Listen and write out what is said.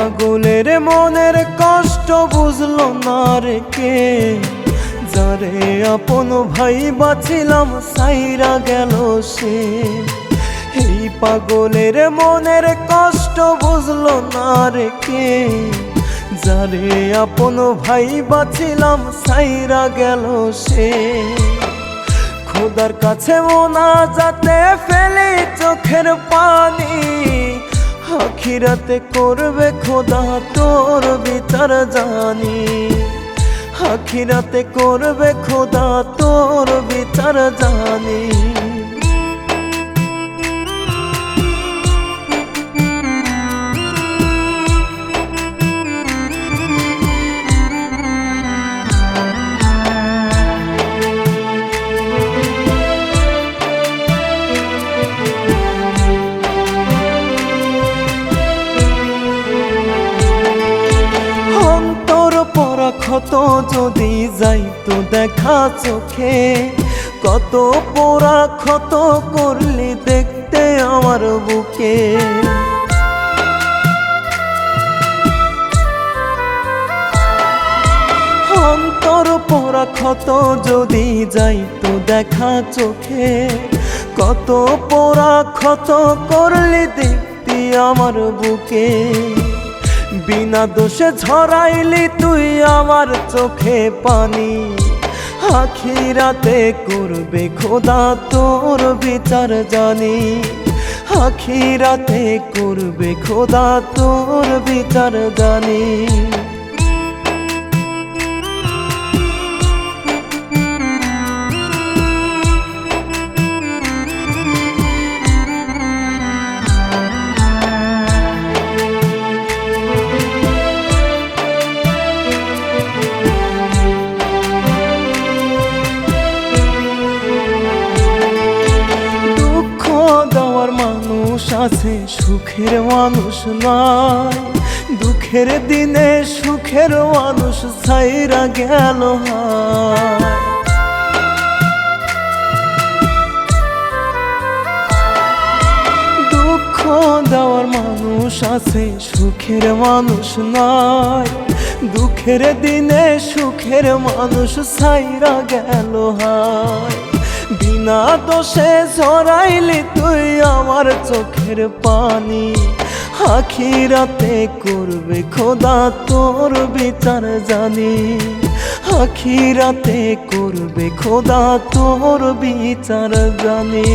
পাগলের মনের কষ্ট বুঝলো না রে কে, যারে আপন ভাই বাছিলাম সাইরা গেল সে। এই পাগলের মনের কষ্ট বুঝলো না রে কে, যারে আপন ভাই বাছিলাম সাইরা গেল সে। খোদার কাছে মোনাজাতে ফেলে চোখের পানি, আখিরাতে করবে খোদা তোর বিচার জানি। আখিরাতে করবে খোদা তোর বিচার জানি। ক্ষত যদি যাইতো দেখা চোখে, কত পোড়া ক্ষত করলি দেখতে আমার বুকে। অন্তর পোড়া ক্ষত যদি যাইতো দেখা চোখে, কত পোড়া ক্ষত করলি দেখতে আমার বুকে। বিনা দোষে ঝরাইলি তুই আমার চোখে পানি, আখিরাতে করবে খোদা তোর বিচার জানি। আখিরাতে করবে খোদা তোর বিচার জানি। আছে সুখের মানুষ নাই, দুঃখের দিনে সুখের মানুষ ছাইরা গেল হায়। দুঃখ দেওয়ার মানুষ আছে সুখের মানুষ নাই, দুঃখের দিনে সুখের মানুষ ছাইরা গেল হায়। বিনা দোষে ঝরাইলি তুই আমার চোখের পানি, আখিরাতে করবে খোদা তোর বিচার জানি। আখিরাতে করবে খোদা তোর বিচার জানি।